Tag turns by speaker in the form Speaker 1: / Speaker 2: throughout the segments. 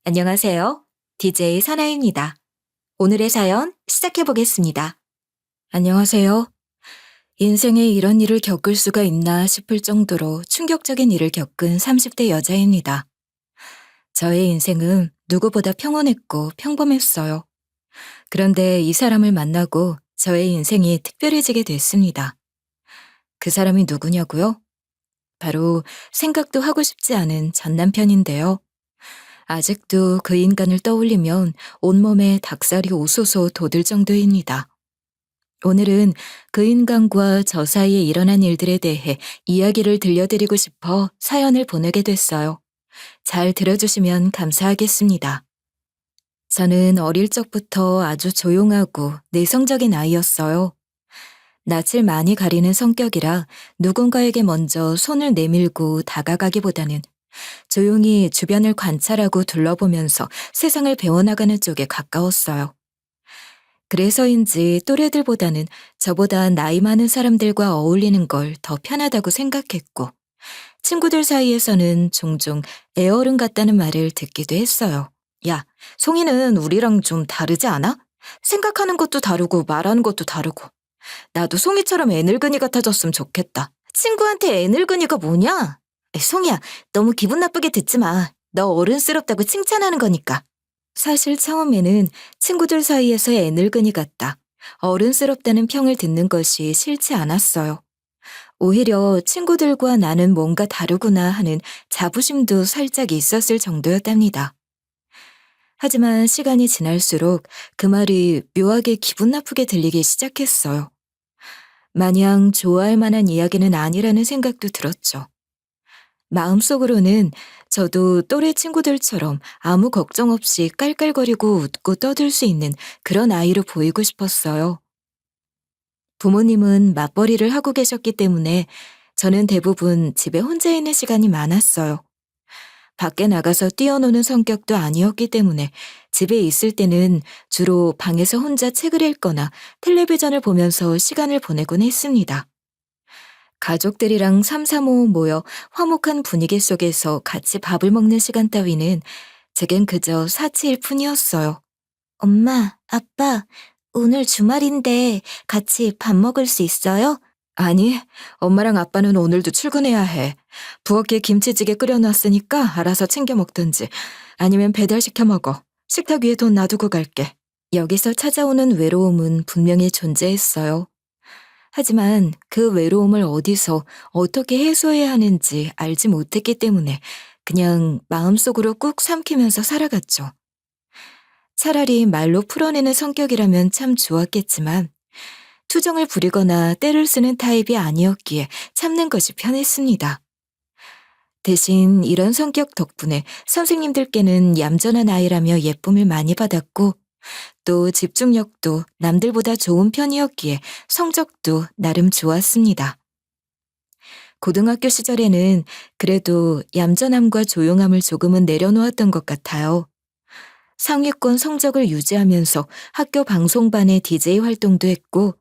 Speaker 1: 안녕하세요. DJ 사나입니다. 오늘의 사연 시작해 보겠습니다. 안녕하세요. 인생에 이런 일을 겪을 수가 있나 싶을 정도로 충격적인 일을 겪은 30대 여자입니다. 저의 인생은 누구보다 평온했고 평범했어요. 그런데 이 사람을 만나고 저의 인생이 특별해지게 됐습니다. 그 사람이 누구냐고요? 바로 생각도 하고 싶지 않은 전 남편인데요. 아직도 그 인간을 떠올리면 온몸에 닭살이 오소소 돋을 정도입니다. 오늘은 그 인간과 저 사이에 일어난 일들에 대해 이야기를 들려드리고 싶어 사연을 보내게 됐어요. 잘 들어주시면 감사하겠습니다. 저는 어릴 적부터 아주 조용하고 내성적인 아이였어요. 낯을 많이 가리는 성격이라 누군가에게 먼저 손을 내밀고 다가가기보다는 조용히 주변을 관찰하고 둘러보면서 세상을 배워나가는 쪽에 가까웠어요. 그래서인지 또래들보다는 저보다 나이 많은 사람들과 어울리는 걸 더 편하다고 생각했고, 친구들 사이에서는 종종 애어른 같다는 말을 듣기도 했어요. 야, 송이는 우리랑 좀 다르지 않아? 생각하는 것도 다르고 말하는 것도 다르고. 나도 송이처럼 애늙은이 같아졌으면 좋겠다. 친구한테 애늙은이가 뭐냐? 송이야, 너무 기분 나쁘게 듣지 마. 너 어른스럽다고 칭찬하는 거니까. 사실 처음에는 친구들 사이에서 애늙은이 같다, 어른스럽다는 평을 듣는 것이 싫지 않았어요. 오히려 친구들과 나는 뭔가 다르구나 하는 자부심도 살짝 있었을 정도였답니다. 하지만 시간이 지날수록 그 말이 묘하게 기분 나쁘게 들리기 시작했어요. 마냥 좋아할 만한 이야기는 아니라는 생각도 들었죠. 마음속으로는 저도 또래 친구들처럼 아무 걱정 없이 깔깔거리고 웃고 떠들 수 있는 그런 아이로 보이고 싶었어요. 부모님은 맞벌이를 하고 계셨기 때문에 저는 대부분 집에 혼자 있는 시간이 많았어요. 밖에 나가서 뛰어노는 성격도 아니었기 때문에 집에 있을 때는 주로 방에서 혼자 책을 읽거나 텔레비전을 보면서 시간을 보내곤 했습니다. 가족들이랑 삼삼오오 모여 화목한 분위기 속에서 같이 밥을 먹는 시간 따위는 제겐 그저 사치일 뿐이었어요. 엄마, 아빠, 오늘 주말인데 같이 밥 먹을 수 있어요? 아니, 엄마랑 아빠는 오늘도 출근해야 해. 부엌에 김치찌개 끓여놨으니까 알아서 챙겨 먹든지 아니면 배달시켜 먹어. 식탁 위에 돈 놔두고 갈게. 여기서 찾아오는 외로움은 분명히 존재했어요. 하지만 그 외로움을 어디서 어떻게 해소해야 하는지 알지 못했기 때문에 그냥 마음속으로 꾹 삼키면서 살아갔죠. 차라리 말로 풀어내는 성격이라면 참 좋았겠지만 투정을 부리거나 때를 쓰는 타입이 아니었기에 참는 것이 편했습니다. 대신 이런 성격 덕분에 선생님들께는 얌전한 아이라며 예쁨을 많이 받았고, 또 집중력도 남들보다 좋은 편이었기에 성적도 나름 좋았습니다. 고등학교 시절에는 그래도 얌전함과 조용함을 조금은 내려놓았던 것 같아요. 상위권 성적을 유지하면서 학교 방송반의 DJ 활동도 했고,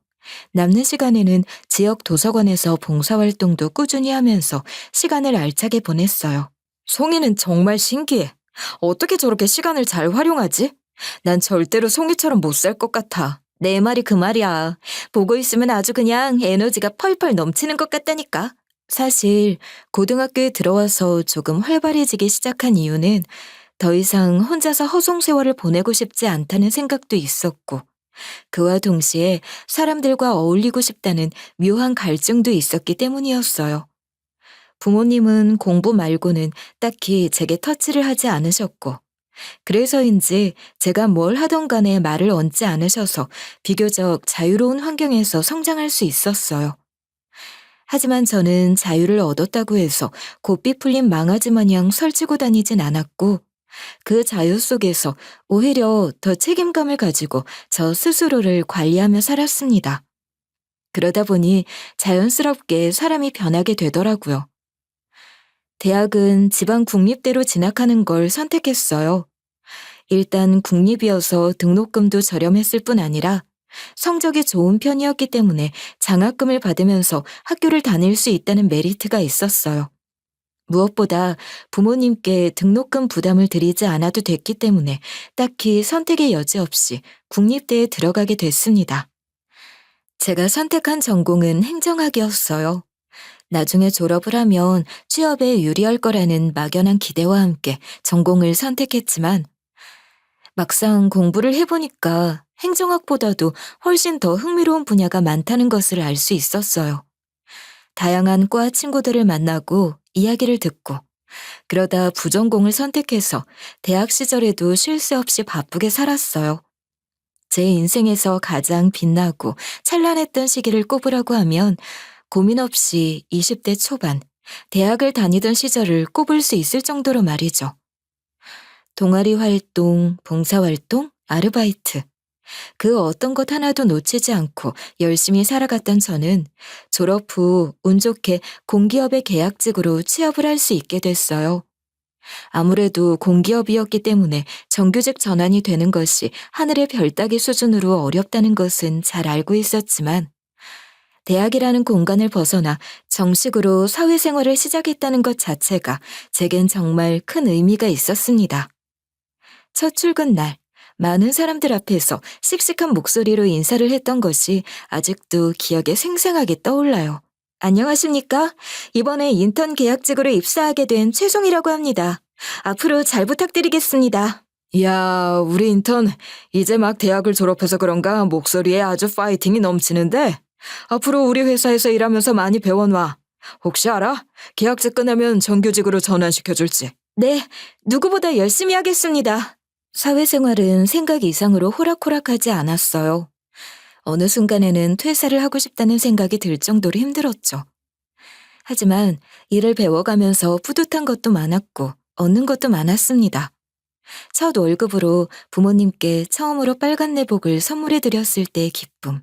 Speaker 1: 남는 시간에는 지역 도서관에서 봉사활동도 꾸준히 하면서 시간을 알차게 보냈어요. 송이는 정말 신기해. 어떻게 저렇게 시간을 잘 활용하지? 난 절대로 송이처럼 못 살 것 같아. 내 말이 그 말이야. 보고 있으면 아주 그냥 에너지가 펄펄 넘치는 것 같다니까. 사실 고등학교에 들어와서 조금 활발해지기 시작한 이유는 더 이상 혼자서 허송 세월을 보내고 싶지 않다는 생각도 있었고, 그와 동시에 사람들과 어울리고 싶다는 묘한 갈증도 있었기 때문이었어요. 부모님은 공부 말고는 딱히 제게 터치를 하지 않으셨고, 그래서인지 제가 뭘 하던 간에 말을 얹지 않으셔서 비교적 자유로운 환경에서 성장할 수 있었어요. 하지만 저는 자유를 얻었다고 해서 고삐 풀린 망아지 마냥 설치고 다니진 않았고, 그 자유 속에서 오히려 더 책임감을 가지고 저 스스로를 관리하며 살았습니다. 그러다 보니 자연스럽게 사람이 변하게 되더라고요. 대학은 지방 국립대로 진학하는 걸 선택했어요. 일단 국립이어서 등록금도 저렴했을 뿐 아니라 성적이 좋은 편이었기 때문에 장학금을 받으면서 학교를 다닐 수 있다는 메리트가 있었어요. 무엇보다 부모님께 등록금 부담을 드리지 않아도 됐기 때문에 딱히 선택의 여지 없이 국립대에 들어가게 됐습니다. 제가 선택한 전공은 행정학이었어요. 나중에 졸업을 하면 취업에 유리할 거라는 막연한 기대와 함께 전공을 선택했지만 막상 공부를 해보니까 행정학보다도 훨씬 더 흥미로운 분야가 많다는 것을 알 수 있었어요. 다양한 과 친구들을 만나고 이야기를 듣고 그러다 부전공을 선택해서 대학 시절에도 쉴 새 없이 바쁘게 살았어요. 제 인생에서 가장 빛나고 찬란했던 시기를 꼽으라고 하면 고민 없이 20대 초반, 대학을 다니던 시절을 꼽을 수 있을 정도로 말이죠. 동아리 활동, 봉사활동, 아르바이트. 그 어떤 것 하나도 놓치지 않고 열심히 살아갔던 저는 졸업 후 운 좋게 공기업의 계약직으로 취업을 할 수 있게 됐어요. 아무래도 공기업이었기 때문에 정규직 전환이 되는 것이 하늘의 별 따기 수준으로 어렵다는 것은 잘 알고 있었지만 대학이라는 공간을 벗어나 정식으로 사회생활을 시작했다는 것 자체가 제겐 정말 큰 의미가 있었습니다. 첫 출근 날, 많은 사람들 앞에서 씩씩한 목소리로 인사를 했던 것이 아직도 기억에 생생하게 떠올라요. 안녕하십니까? 이번에 인턴 계약직으로 입사하게 된 최송이라고 합니다. 앞으로 잘 부탁드리겠습니다. 이야, 우리 인턴 이제 막 대학을 졸업해서 그런가 목소리에 아주 파이팅이 넘치는데 앞으로 우리 회사에서 일하면서 많이 배워놔. 혹시 알아? 계약직 끝나면 정규직으로 전환시켜줄지. 네, 누구보다 열심히 하겠습니다. 사회생활은 생각 이상으로 호락호락하지 않았어요. 어느 순간에는 퇴사를 하고 싶다는 생각이 들 정도로 힘들었죠. 하지만 일을 배워가면서 뿌듯한 것도 많았고 얻는 것도 많았습니다. 첫 월급으로 부모님께 처음으로 빨간 내복을 선물해 드렸을 때의 기쁨.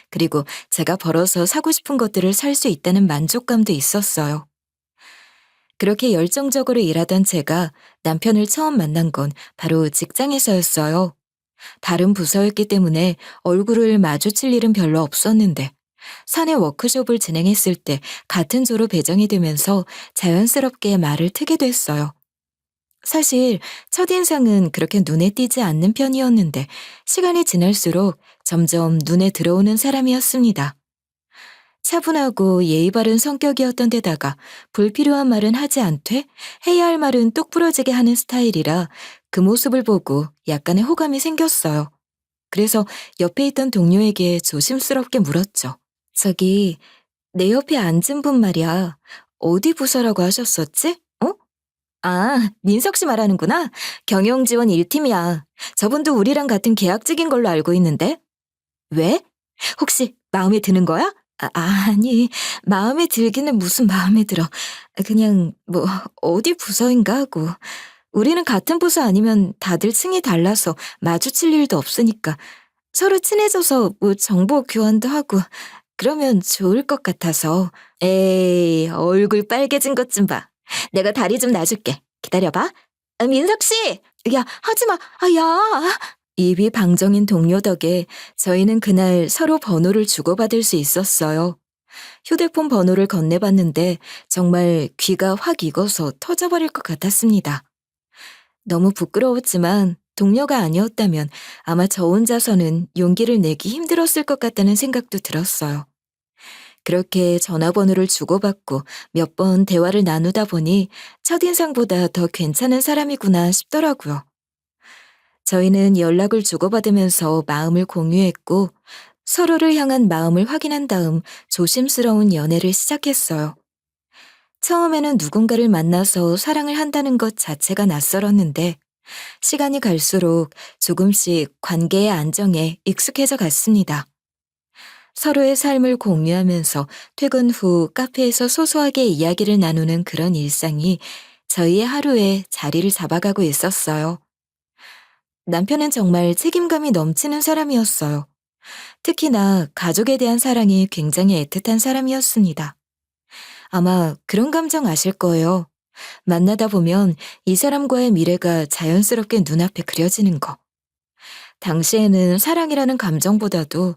Speaker 1: 그리고 제가 벌어서 사고 싶은 것들을 살 수 있다는 만족감도 있었어요. 그렇게 열정적으로 일하던 제가 남편을 처음 만난 건 바로 직장에서였어요. 다른 부서였기 때문에 얼굴을 마주칠 일은 별로 없었는데 사내 워크숍을 진행했을 때 같은 조로 배정이 되면서 자연스럽게 말을 트게 됐어요. 사실 첫인상은 그렇게 눈에 띄지 않는 편이었는데 시간이 지날수록 점점 눈에 들어오는 사람이었습니다. 차분하고 예의 바른 성격이었던 데다가 불필요한 말은 하지 않되 해야 할 말은 똑 부러지게 하는 스타일이라 그 모습을 보고 약간의 호감이 생겼어요. 그래서 옆에 있던 동료에게 조심스럽게 물었죠. 저기, 내 옆에 앉은 분 말이야. 어디 부서라고 하셨었지? 어? 아, 민석 씨 말하는구나. 경영지원 1팀이야. 저분도 우리랑 같은 계약직인 걸로 알고 있는데. 왜? 혹시 마음에 드는 거야? 아니, 마음에 들기는 무슨 마음에 들어. 그냥 어디 부서인가 하고. 우리는 같은 부서 아니면 다들 층이 달라서 마주칠 일도 없으니까 서로 친해져서 정보 교환도 하고 그러면 좋을 것 같아서. 에이, 얼굴 빨개진 것 좀 봐. 내가 다리 좀 놔줄게. 기다려봐. 민석 씨! 야, 하지 마. 야! 입이 방정인 동료 덕에 저희는 그날 서로 번호를 주고받을 수 있었어요. 휴대폰 번호를 건네봤는데 정말 귀가 확 익어서 터져버릴 것 같았습니다. 너무 부끄러웠지만 동료가 아니었다면 아마 저 혼자서는 용기를 내기 힘들었을 것 같다는 생각도 들었어요. 그렇게 전화번호를 주고받고 몇 번 대화를 나누다 보니 첫인상보다 더 괜찮은 사람이구나 싶더라고요. 저희는 연락을 주고받으면서 마음을 공유했고 서로를 향한 마음을 확인한 다음 조심스러운 연애를 시작했어요. 처음에는 누군가를 만나서 사랑을 한다는 것 자체가 낯설었는데 시간이 갈수록 조금씩 관계의 안정에 익숙해져 갔습니다. 서로의 삶을 공유하면서 퇴근 후 카페에서 소소하게 이야기를 나누는 그런 일상이 저희의 하루에 자리를 잡아가고 있었어요. 남편은 정말 책임감이 넘치는 사람이었어요. 특히나 가족에 대한 사랑이 굉장히 애틋한 사람이었습니다. 아마 그런 감정 아실 거예요. 만나다 보면 이 사람과의 미래가 자연스럽게 눈앞에 그려지는 거. 당시에는 사랑이라는 감정보다도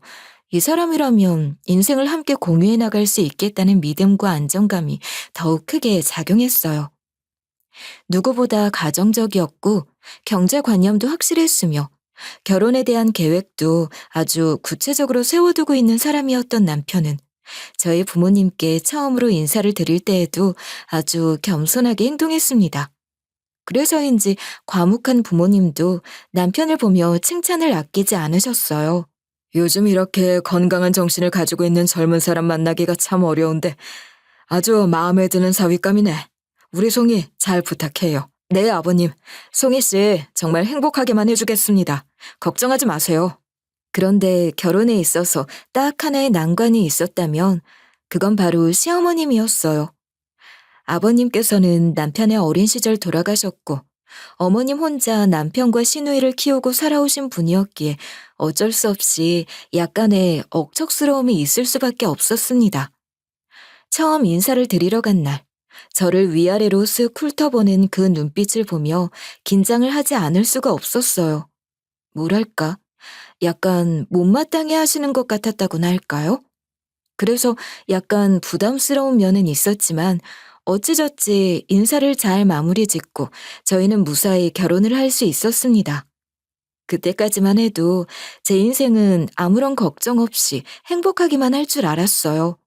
Speaker 1: 이 사람이라면 인생을 함께 공유해 나갈 수 있겠다는 믿음과 안정감이 더욱 크게 작용했어요. 누구보다 가정적이었고 경제관념도 확실했으며 결혼에 대한 계획도 아주 구체적으로 세워두고 있는 사람이었던 남편은 저희 부모님께 처음으로 인사를 드릴 때에도 아주 겸손하게 행동했습니다. 그래서인지 과묵한 부모님도 남편을 보며 칭찬을 아끼지 않으셨어요. 요즘 이렇게 건강한 정신을 가지고 있는 젊은 사람 만나기가 참 어려운데 아주 마음에 드는 사윗감이네. 우리 송이 잘 부탁해요. 네, 아버님. 송이 씨 정말 행복하게만 해주겠습니다. 걱정하지 마세요. 그런데 결혼에 있어서 딱 하나의 난관이 있었다면 그건 바로 시어머님이었어요. 아버님께서는 남편의 어린 시절 돌아가셨고 어머님 혼자 남편과 시누이를 키우고 살아오신 분이었기에 어쩔 수 없이 약간의 억척스러움이 있을 수밖에 없었습니다. 처음 인사를 드리러 간 날, 저를 위아래로 쓱 훑어보는 그 눈빛을 보며 긴장을 하지 않을 수가 없었어요. 뭐랄까, 약간 못마땅해 하시는 것 같았다고나 할까요? 그래서 약간 부담스러운 면은 있었지만 어찌저찌 인사를 잘 마무리 짓고 저희는 무사히 결혼을 할 수 있었습니다. 그때까지만 해도 제 인생은 아무런 걱정 없이 행복하기만 할 줄 알았어요.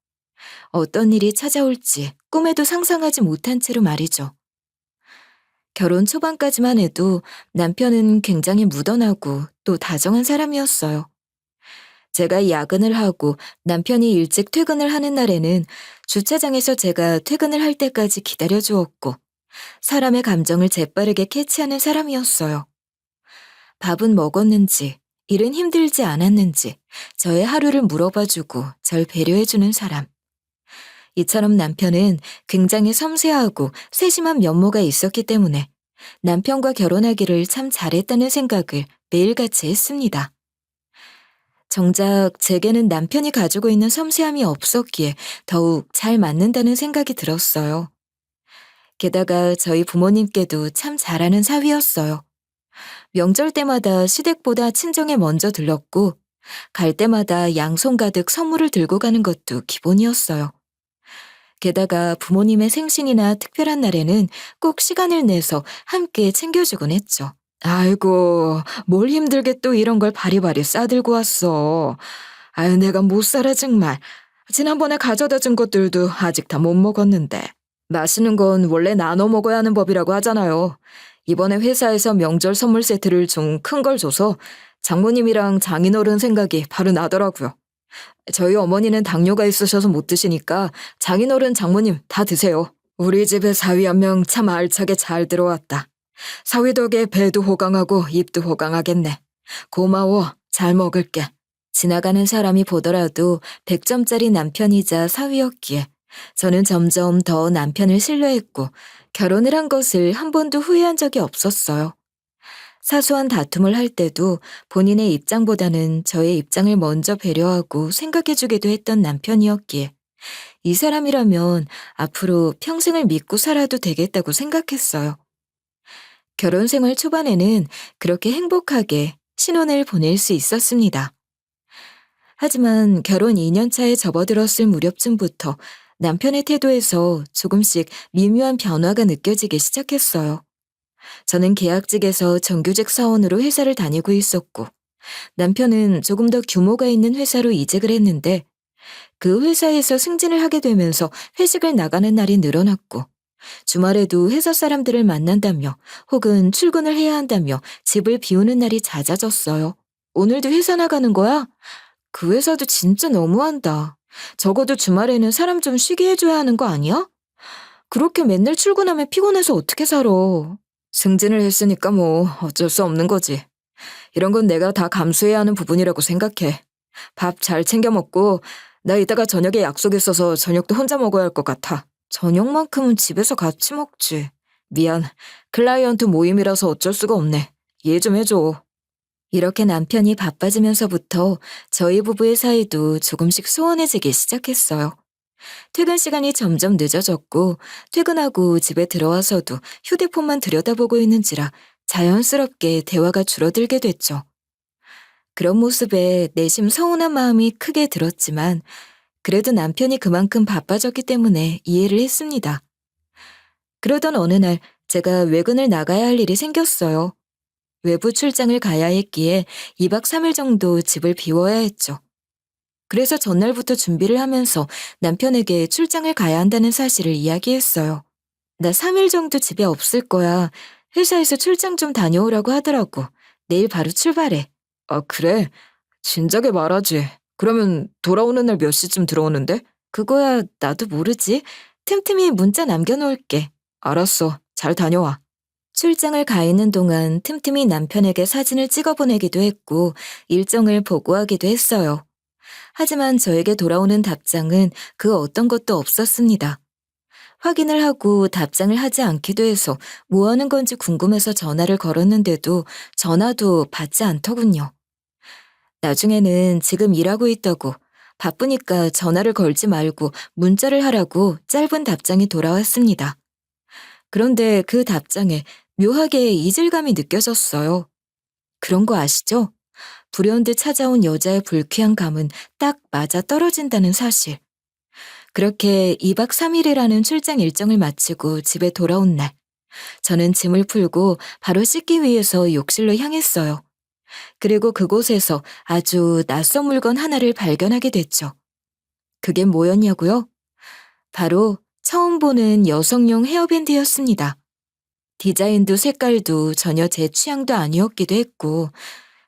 Speaker 1: 어떤 일이 찾아올지 꿈에도 상상하지 못한 채로 말이죠. 결혼 초반까지만 해도 남편은 굉장히 무던하고 또 다정한 사람이었어요. 제가 야근을 하고 남편이 일찍 퇴근을 하는 날에는 주차장에서 제가 퇴근을 할 때까지 기다려 주었고 사람의 감정을 재빠르게 캐치하는 사람이었어요. 밥은 먹었는지, 일은 힘들지 않았는지 저의 하루를 물어봐주고 절 배려해주는 사람. 이처럼 남편은 굉장히 섬세하고 세심한 면모가 있었기 때문에 남편과 결혼하기를 참 잘했다는 생각을 매일같이 했습니다. 정작 제게는 남편이 가지고 있는 섬세함이 없었기에 더욱 잘 맞는다는 생각이 들었어요. 게다가 저희 부모님께도 참 잘하는 사위였어요. 명절 때마다 시댁보다 친정에 먼저 들렀고 갈 때마다 양손 가득 선물을 들고 가는 것도 기본이었어요. 게다가 부모님의 생신이나 특별한 날에는 꼭 시간을 내서 함께 챙겨주곤 했죠. 아이고, 뭘 힘들게 또 이런 걸 바리바리 싸들고 왔어. 아유, 내가 못 살아 정말. 지난번에 가져다 준 것들도 아직 다 못 먹었는데. 맛있는 건 원래 나눠 먹어야 하는 법이라고 하잖아요. 이번에 회사에서 명절 선물 세트를 좀 큰 걸 줘서 장모님이랑 장인어른 생각이 바로 나더라고요. 저희 어머니는 당뇨가 있으셔서 못 드시니까 장인어른 장모님 다 드세요. 우리 집에 사위 한 명 참 알차게 잘 들어왔다. 사위 덕에 배도 호강하고 입도 호강하겠네. 고마워. 잘 먹을게. 지나가는 사람이 보더라도 100점짜리 남편이자 사위였기에 저는 점점 더 남편을 신뢰했고 결혼을 한 것을 한 번도 후회한 적이 없었어요. 사소한 다툼을 할 때도 본인의 입장보다는 저의 입장을 먼저 배려하고 생각해주기도 했던 남편이었기에 이 사람이라면 앞으로 평생을 믿고 살아도 되겠다고 생각했어요. 결혼 생활 초반에는 그렇게 행복하게 신혼을 보낼 수 있었습니다. 하지만 결혼 2년 차에 접어들었을 무렵쯤부터 남편의 태도에서 조금씩 미묘한 변화가 느껴지기 시작했어요. 저는 계약직에서 정규직 사원으로 회사를 다니고 있었고 남편은 조금 더 규모가 있는 회사로 이직을 했는데 그 회사에서 승진을 하게 되면서 회식을 나가는 날이 늘어났고 주말에도 회사 사람들을 만난다며 혹은 출근을 해야 한다며 집을 비우는 날이 잦아졌어요. 오늘도 회사 나가는 거야? 그 회사도 진짜 너무한다. 적어도 주말에는 사람 좀 쉬게 해줘야 하는 거 아니야? 그렇게 맨날 출근하면 피곤해서 어떻게 살아. 승진을 했으니까 뭐 어쩔 수 없는 거지. 이런 건 내가 다 감수해야 하는 부분이라고 생각해. 밥 잘 챙겨 먹고 나 이따가 저녁에 약속 있어서 저녁도 혼자 먹어야 할 것 같아. 저녁만큼은 집에서 같이 먹지. 미안. 클라이언트 모임이라서 어쩔 수가 없네. 이해 좀 해줘. 이렇게 남편이 바빠지면서부터 저희 부부의 사이도 조금씩 소원해지기 시작했어요. 퇴근 시간이 점점 늦어졌고 퇴근하고 집에 들어와서도 휴대폰만 들여다보고 있는지라 자연스럽게 대화가 줄어들게 됐죠. 그런 모습에 내심 서운한 마음이 크게 들었지만 그래도 남편이 그만큼 바빠졌기 때문에 이해를 했습니다. 그러던 어느 날 제가 외근을 나가야 할 일이 생겼어요. 외부 출장을 가야 했기에 2박 3일 정도 집을 비워야 했죠. 그래서 전날부터 준비를 하면서 남편에게 출장을 가야 한다는 사실을 이야기했어요. 나 3일 정도 집에 없을 거야. 회사에서 출장 좀 다녀오라고 하더라고. 내일 바로 출발해. 아, 그래? 진작에 말하지. 그러면 돌아오는 날 몇 시쯤 들어오는데? 그거야 나도 모르지. 틈틈이 문자 남겨놓을게. 알았어. 잘 다녀와. 출장을 가 있는 동안 틈틈이 남편에게 사진을 찍어 보내기도 했고 일정을 보고하기도 했어요. 하지만 저에게 돌아오는 답장은 그 어떤 것도 없었습니다. 확인을 하고 답장을 하지 않기도 해서 뭐 하는 건지 궁금해서 전화를 걸었는데도 전화도 받지 않더군요. 나중에는 지금 일하고 있다고 바쁘니까 전화를 걸지 말고 문자를 하라고 짧은 답장이 돌아왔습니다. 그런데 그 답장에 묘하게 이질감이 느껴졌어요. 그런 거 아시죠? 불현듯 찾아온 여자의 불쾌한 감은 딱 맞아 떨어진다는 사실. 그렇게 2박 3일이라는 출장 일정을 마치고 집에 돌아온 날, 저는 짐을 풀고 바로 씻기 위해서 욕실로 향했어요. 그리고 그곳에서 아주 낯선 물건 하나를 발견하게 됐죠. 그게 뭐였냐고요? 바로 처음 보는 여성용 헤어밴드였습니다. 디자인도 색깔도 전혀 제 취향도 아니었기도 했고,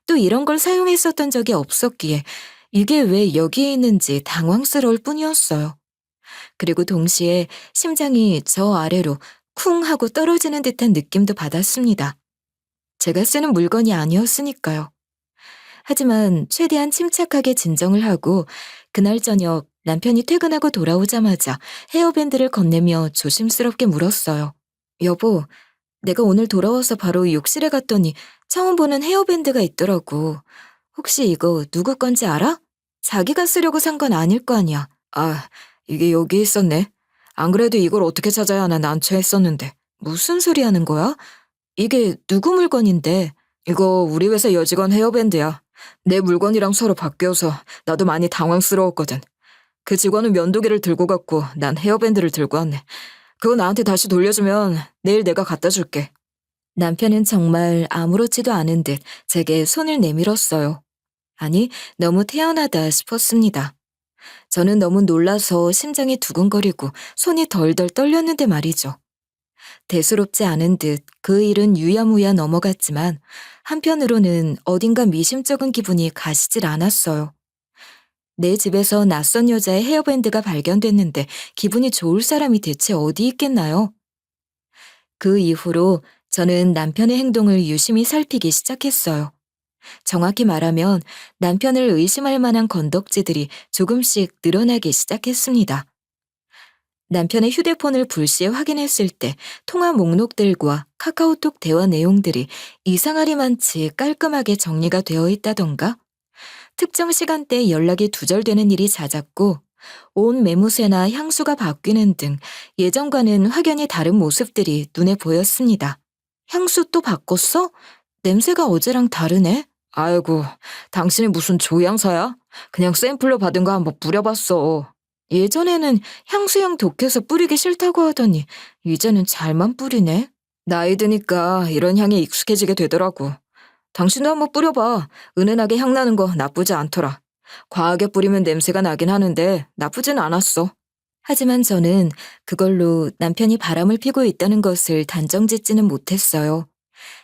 Speaker 1: 또 이런 걸 사용했었던 적이 없었기에 이게 왜 여기에 있는지 당황스러울 뿐이었어요. 그리고 동시에 심장이 저 아래로 쿵 하고 떨어지는 듯한 느낌도 받았습니다. 제가 쓰는 물건이 아니었으니까요. 하지만 최대한 침착하게 진정을 하고 그날 저녁 남편이 퇴근하고 돌아오자마자 헤어밴드를 건네며 조심스럽게 물었어요. 여보, 내가 오늘 돌아와서 바로 욕실에 갔더니 처음 보는 헤어밴드가 있더라고. 혹시 이거 누구 건지 알아? 자기가 쓰려고 산 건 아닐 거 아니야. 아, 이게 여기 있었네. 안 그래도 이걸 어떻게 찾아야 하나 난처했었는데. 무슨 소리 하는 거야? 이게 누구 물건인데? 이거 우리 회사 여직원 헤어밴드야. 내 물건이랑 서로 바뀌어서 나도 많이 당황스러웠거든. 그 직원은 면도기를 들고 갔고 난 헤어밴드를 들고 왔네. 그거 나한테 다시 돌려주면 내일 내가 갖다 줄게. 남편은 정말 아무렇지도 않은 듯 제게 손을 내밀었어요. 아니, 너무 태연하다 싶었습니다. 저는 너무 놀라서 심장이 두근거리고 손이 덜덜 떨렸는데 말이죠. 대수롭지 않은 듯 그 일은 유야무야 넘어갔지만 한편으로는 어딘가 미심쩍은 기분이 가시질 않았어요. 내 집에서 낯선 여자의 헤어밴드가 발견됐는데 기분이 좋을 사람이 대체 어디 있겠나요? 그 이후로 저는 남편의 행동을 유심히 살피기 시작했어요. 정확히 말하면 남편을 의심할 만한 건덕지들이 조금씩 늘어나기 시작했습니다. 남편의 휴대폰을 불시에 확인했을 때 통화 목록들과 카카오톡 대화 내용들이 이상하리만치 깔끔하게 정리가 되어 있다던가, 특정 시간대에 연락이 두절되는 일이 잦았고, 옷 매무새나 향수가 바뀌는 등 예전과는 확연히 다른 모습들이 눈에 보였습니다. 향수 또 바꿨어? 냄새가 어제랑 다르네? 아이고, 당신이 무슨 조향사야? 그냥 샘플로 받은 거 한번 뿌려봤어. 예전에는 향수향 독해서 뿌리기 싫다고 하더니 이제는 잘만 뿌리네. 나이 드니까 이런 향에 익숙해지게 되더라고. 당신도 한번 뿌려봐. 은은하게 향나는 거 나쁘지 않더라. 과하게 뿌리면 냄새가 나긴 하는데 나쁘진 않았어. 하지만 저는 그걸로 남편이 바람을 피고 있다는 것을 단정짓지는 못했어요.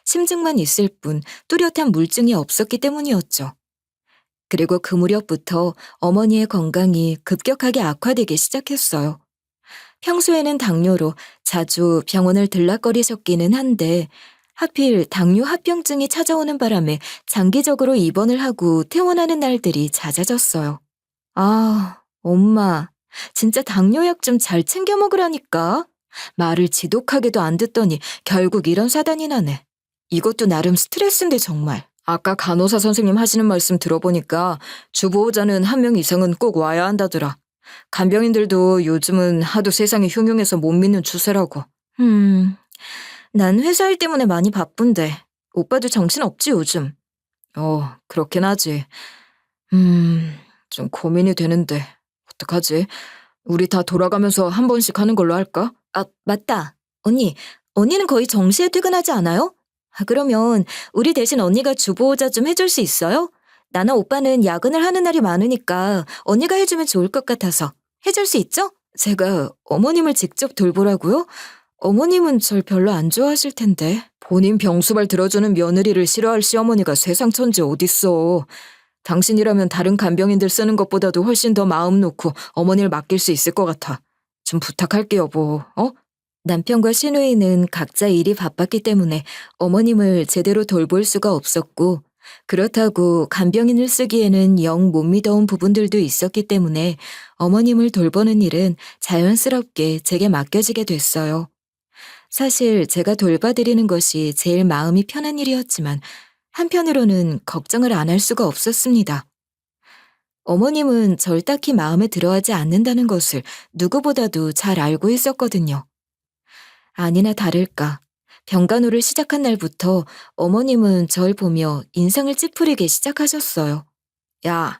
Speaker 1: 심증만 있을 뿐 뚜렷한 물증이 없었기 때문이었죠. 그리고 그 무렵부터 어머니의 건강이 급격하게 악화되기 시작했어요. 평소에는 당뇨로 자주 병원을 들락거리셨기는 한데 하필 당뇨 합병증이 찾아오는 바람에 장기적으로 입원을 하고 퇴원하는 날들이 잦아졌어요. 아, 엄마, 진짜 당뇨약 좀 잘 챙겨 먹으라니까. 말을 지독하게도 안 듣더니 결국 이런 사단이 나네. 이것도 나름 스트레스인데 정말. 아까 간호사 선생님 하시는 말씀 들어보니까 주보호자는 한 명 이상은 꼭 와야 한다더라. 간병인들도 요즘은 하도 세상이 흉흉해서 못 믿는 추세라고. 난 회사 일 때문에 많이 바쁜데 오빠도 정신없지 요즘. 그렇긴 하지. 음, 좀 고민이 되는데, 어떡하지? 우리 다 돌아가면서 한 번씩 하는 걸로 할까? 아, 맞다. 언니는 거의 정시에 퇴근하지 않아요? 그러면 우리 대신 언니가 주보호자 좀 해줄 수 있어요? 나나 오빠는 야근을 하는 날이 많으니까 언니가 해주면 좋을 것 같아서. 해줄 수 있죠? 제가 어머님을 직접 돌보라고요? 어머님은 절 별로 안 좋아하실 텐데. 본인 병수발 들어주는 며느리를 싫어할 시어머니가 세상 천지 어딨어. 당신이라면 다른 간병인들 쓰는 것보다도 훨씬 더 마음 놓고 어머니를 맡길 수 있을 것 같아. 좀 부탁할게, 여보. 남편과 시누이는 각자 일이 바빴기 때문에 어머님을 제대로 돌볼 수가 없었고, 그렇다고 간병인을 쓰기에는 영 못 믿어온 부분들도 있었기 때문에 어머님을 돌보는 일은 자연스럽게 제게 맡겨지게 됐어요. 사실 제가 돌봐드리는 것이 제일 마음이 편한 일이었지만 한편으로는 걱정을 안 할 수가 없었습니다. 어머님은 절 딱히 마음에 들어하지 않는다는 것을 누구보다도 잘 알고 있었거든요. 아니나 다를까. 병간호를 시작한 날부터 어머님은 절 보며 인상을 찌푸리기 시작하셨어요. 야,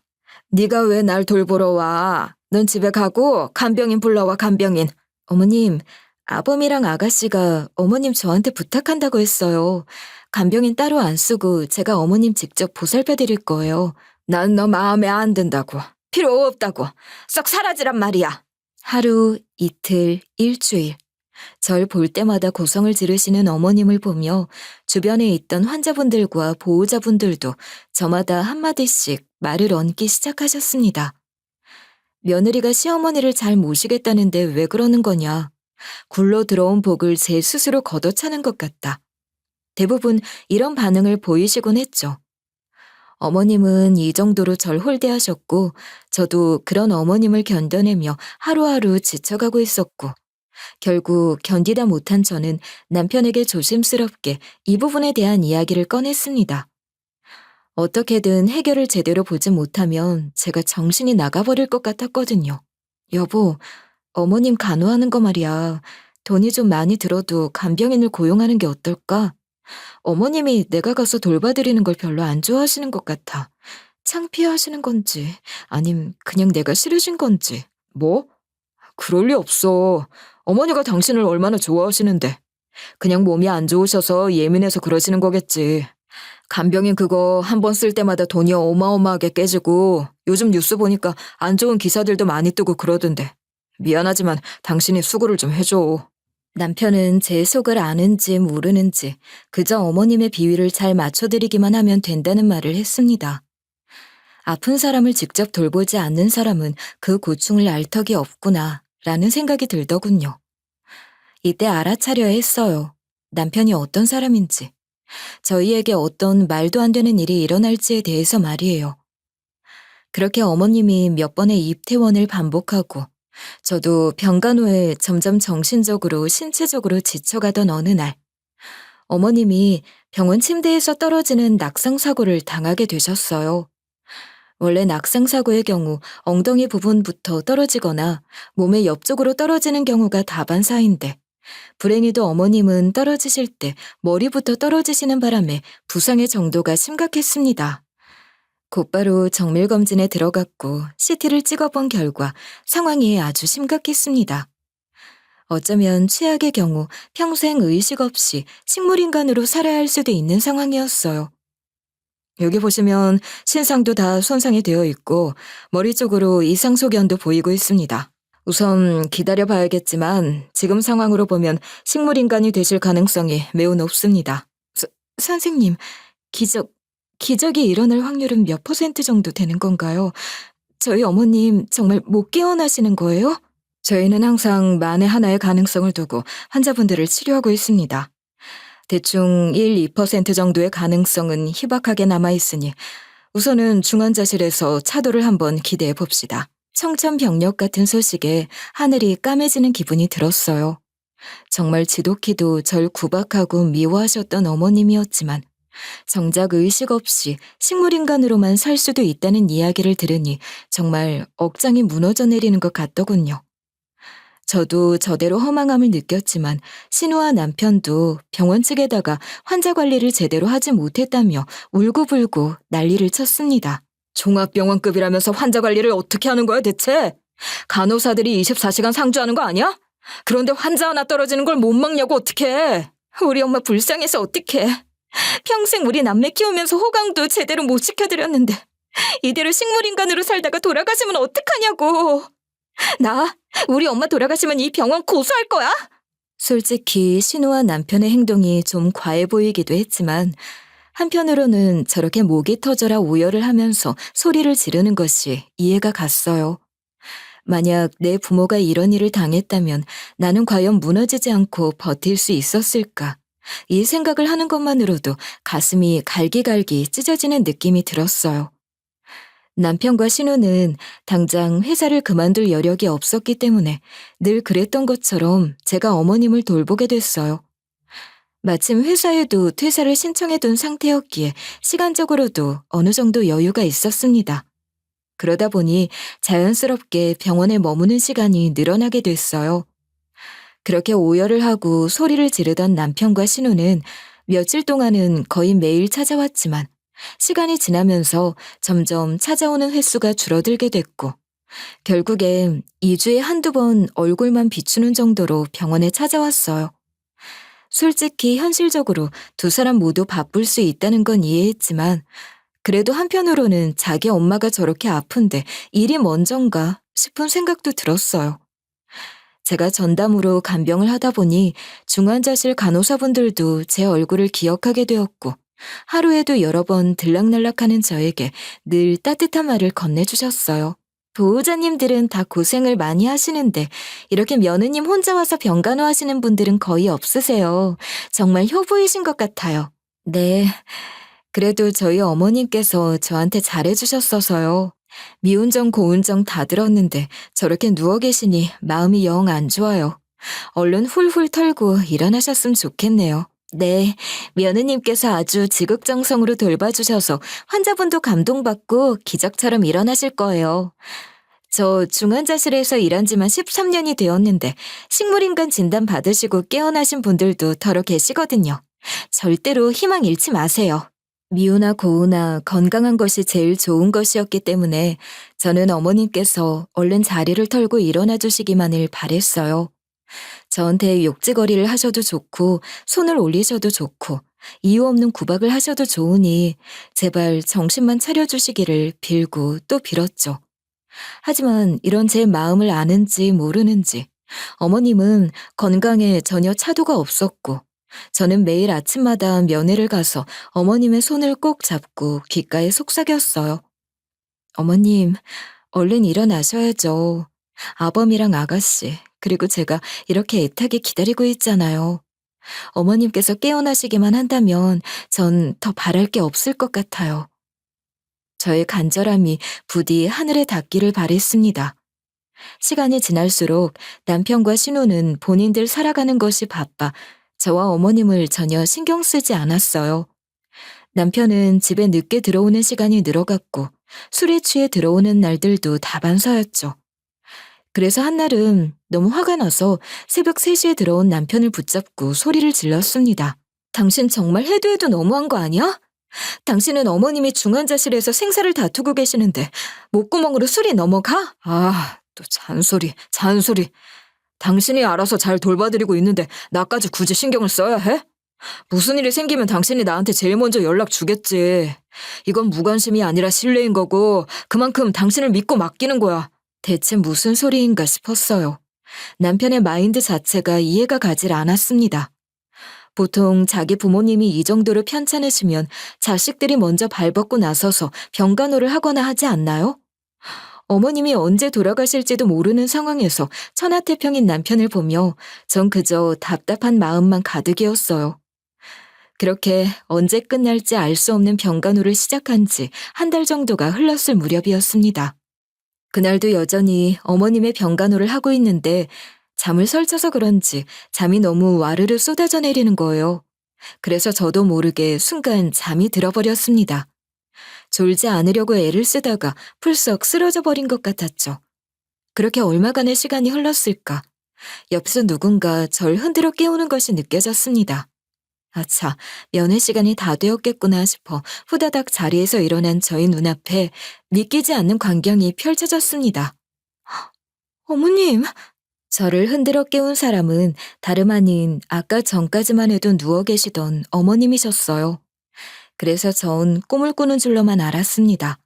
Speaker 1: 네가 왜 날 돌보러 와? 넌 집에 가고 간병인 불러와, 간병인. 어머님, 아범이랑 아가씨가 어머님 저한테 부탁한다고 했어요. 간병인 따로 안 쓰고 제가 어머님 직접 보살펴 드릴 거예요. 난 너 마음에 안 든다고. 필요 없다고. 썩 사라지란 말이야. 하루, 이틀, 일주일. 절 볼 때마다 고성을 지르시는 어머님을 보며 주변에 있던 환자분들과 보호자분들도 저마다 한마디씩 말을 얹기 시작하셨습니다. 며느리가 시어머니를 잘 모시겠다는데 왜 그러는 거냐. 굴러 들어온 복을 제 스스로 걷어차는 것 같다. 대부분 이런 반응을 보이시곤 했죠. 어머님은 이 정도로 절 홀대하셨고 저도 그런 어머님을 견뎌내며 하루하루 지쳐가고 있었고 결국 견디다 못한 저는 남편에게 조심스럽게 이 부분에 대한 이야기를 꺼냈습니다. 어떻게든 해결을 제대로 보지 못하면 제가 정신이 나가버릴 것 같았거든요. 여보, 어머님 간호하는 거 말이야. 돈이 좀 많이 들어도 간병인을 고용하는 게 어떨까? 어머님이 내가 가서 돌봐드리는 걸 별로 안 좋아하시는 것 같아. 창피하시는 건지, 아님 그냥 내가 싫으신 건지. 뭐? 그럴 리 없어. 어머니가 당신을 얼마나 좋아하시는데. 그냥 몸이 안 좋으셔서 예민해서 그러시는 거겠지. 간병인 그거 한 번 쓸 때마다 돈이 어마어마하게 깨지고 요즘 뉴스 보니까 안 좋은 기사들도 많이 뜨고 그러던데. 미안하지만 당신이 수고를 좀 해줘. 남편은 제 속을 아는지 모르는지 그저 어머님의 비위를 잘 맞춰드리기만 하면 된다는 말을 했습니다. 아픈 사람을 직접 돌보지 않는 사람은 그 고충을 알 턱이 없구나 라는 생각이 들더군요. 이때 알아차려야 했어요. 남편이 어떤 사람인지, 저희에게 어떤 말도 안 되는 일이 일어날지에 대해서 말이에요. 그렇게 어머님이 몇 번의 입퇴원을 반복하고 저도 병간호에 점점 정신적으로 신체적으로 지쳐가던 어느 날 어머님이 병원 침대에서 떨어지는 낙상사고를 당하게 되셨어요. 원래 낙상사고의 경우 엉덩이 부분부터 떨어지거나 몸의 옆쪽으로 떨어지는 경우가 다반사인데 불행히도 어머님은 떨어지실 때 머리부터 떨어지시는 바람에 부상의 정도가 심각했습니다. 곧바로 정밀검진에 들어갔고 CT를 찍어본 결과 상황이 아주 심각했습니다. 어쩌면 최악의 경우 평생 의식 없이 식물인간으로 살아야 할 수도 있는 상황이었어요. 여기 보시면 신상도 다 손상이 되어 있고 머리 쪽으로 이상 소견도 보이고 있습니다. 우선 기다려 봐야겠지만 지금 상황으로 보면 식물인간이 되실 가능성이 매우 높습니다. 선생님, 기적이 일어날 확률은 몇 퍼센트 정도 되는 건가요? 저희 어머님 정말 못 깨어나시는 거예요? 저희는 항상 만에 하나의 가능성을 두고 환자분들을 치료하고 있습니다. 대충 1, 2% 정도의 가능성은 희박하게 남아있으니 우선은 중환자실에서 차도를 한번 기대해 봅시다. 청천벽력 같은 소식에 하늘이 까매지는 기분이 들었어요. 정말 지독히도 절 구박하고 미워하셨던 어머님이었지만 정작 의식 없이 식물인간으로만 살 수도 있다는 이야기를 들으니 정말 억장이 무너져 내리는 것 같더군요. 저도 저대로 허망함을 느꼈지만 신우와 남편도 병원 측에다가 환자 관리를 제대로 하지 못했다며 울고불고 난리를 쳤습니다. 종합병원급이라면서 환자 관리를 어떻게 하는 거야 대체? 간호사들이 24시간 상주하는 거 아니야? 그런데 환자 하나 떨어지는 걸 못 막냐고 어떡해. 우리 엄마 불쌍해서 어떡해. 평생 우리 남매 키우면서 호강도 제대로 못 시켜드렸는데 이대로 식물인간으로 살다가 돌아가시면 어떡하냐고. 나 우리 엄마 돌아가시면 이 병원 고소할 거야. 솔직히 신우와 남편의 행동이 좀 과해 보이기도 했지만 한편으로는 저렇게 목이 터져라 오열을 하면서 소리를 지르는 것이 이해가 갔어요. 만약 내 부모가 이런 일을 당했다면 나는 과연 무너지지 않고 버틸 수 있었을까? 이 생각을 하는 것만으로도 가슴이 갈기갈기 찢어지는 느낌이 들었어요. 남편과 신우는 당장 회사를 그만둘 여력이 없었기 때문에 늘 그랬던 것처럼 제가 어머님을 돌보게 됐어요. 마침 회사에도 퇴사를 신청해둔 상태였기에 시간적으로도 어느 정도 여유가 있었습니다. 그러다 보니 자연스럽게 병원에 머무는 시간이 늘어나게 됐어요. 그렇게 오열을 하고 소리를 지르던 남편과 신우는 며칠 동안은 거의 매일 찾아왔지만 시간이 지나면서 점점 찾아오는 횟수가 줄어들게 됐고 결국엔 2주에 한두 번 얼굴만 비추는 정도로 병원에 찾아왔어요. 솔직히 현실적으로 두 사람 모두 바쁠 수 있다는 건 이해했지만 그래도 한편으로는 자기 엄마가 저렇게 아픈데 일이 먼저인가 싶은 생각도 들었어요. 제가 전담으로 간병을 하다 보니 중환자실 간호사분들도 제 얼굴을 기억하게 되었고 하루에도 여러 번 들락날락하는 저에게 늘 따뜻한 말을 건네주셨어요. 보호자님들은 다 고생을 많이 하시는데 이렇게 며느님 혼자 와서 병간호하시는 분들은 거의 없으세요. 정말 효부이신 것 같아요. 네, 그래도 저희 어머님께서 저한테 잘해주셨어서요. 미운정 고운정 다 들었는데 저렇게 누워 계시니 마음이 영 안 좋아요. 얼른 훌훌 털고 일어나셨으면 좋겠네요. 네, 며느님께서 아주 지극정성으로 돌봐주셔서 환자분도 감동받고 기적처럼 일어나실 거예요. 저 중환자실에서 일한 지만 13년이 되었는데 식물인간 진단 받으시고 깨어나신 분들도 더러 계시거든요. 절대로 희망 잃지 마세요. 미우나 고우나 건강한 것이 제일 좋은 것이었기 때문에 저는 어머님께서 얼른 자리를 털고 일어나 주시기만을 바랬어요. 저한테 욕지거리를 하셔도 좋고 손을 올리셔도 좋고 이유 없는 구박을 하셔도 좋으니 제발 정신만 차려주시기를 빌고 또 빌었죠. 하지만 이런 제 마음을 아는지 모르는지 어머님은 건강에 전혀 차도가 없었고 저는 매일 아침마다 면회를 가서 어머님의 손을 꼭 잡고 귓가에 속삭였어요. 어머님, 얼른 일어나셔야죠. 아범이랑 아가씨, 그리고 제가 이렇게 애타게 기다리고 있잖아요. 어머님께서 깨어나시기만 한다면 전 더 바랄 게 없을 것 같아요. 저의 간절함이 부디 하늘에 닿기를 바랬습니다. 시간이 지날수록 남편과 신우는 본인들 살아가는 것이 바빠 저와 어머님을 전혀 신경 쓰지 않았어요. 남편은 집에 늦게 들어오는 시간이 늘어갔고 술에 취해 들어오는 날들도 다반사였죠. 그래서 한날은 너무 화가 나서 새벽 3시에 들어온 남편을 붙잡고 소리를 질렀습니다. 당신 정말 해도 해도 너무한 거 아니야? 당신은 어머님이 중환자실에서 생사를 다투고 계시는데 목구멍으로 술이 넘어가? 아, 또 잔소리. 당신이 알아서 잘 돌봐드리고 있는데 나까지 굳이 신경을 써야 해? 무슨 일이 생기면 당신이 나한테 제일 먼저 연락 주겠지. 이건 무관심이 아니라 신뢰인 거고 그만큼 당신을 믿고 맡기는 거야. 대체 무슨 소리인가 싶었어요. 남편의 마인드 자체가 이해가 가질 않았습니다. 보통 자기 부모님이 이 정도로 편찮으시면 자식들이 먼저 발벗고 나서서 병간호를 하거나 하지 않나요? 어머님이 언제 돌아가실지도 모르는 상황에서 천하태평인 남편을 보며 전 그저 답답한 마음만 가득이었어요. 그렇게 언제 끝날지 알 수 없는 병간호를 시작한 지 한 달 정도가 흘렀을 무렵이었습니다. 그날도 여전히 어머님의 병간호를 하고 있는데 잠을 설쳐서 그런지 잠이 너무 와르르 쏟아져 내리는 거예요. 그래서 저도 모르게 순간 잠이 들어버렸습니다. 졸지 않으려고 애를 쓰다가 풀썩 쓰러져 버린 것 같았죠. 그렇게 얼마간의 시간이 흘렀을까? 옆에서 누군가 절 흔들어 깨우는 것이 느껴졌습니다. 아차, 면회 시간이 다 되었겠구나 싶어 후다닥 자리에서 일어난 저희 눈앞에 믿기지 않는 광경이 펼쳐졌습니다. 어머님! 저를 흔들어 깨운 사람은 다름 아닌 아까 전까지만 해도 누워 계시던 어머님이셨어요. 그래서 전 꿈을 꾸는 줄로만 알았습니다.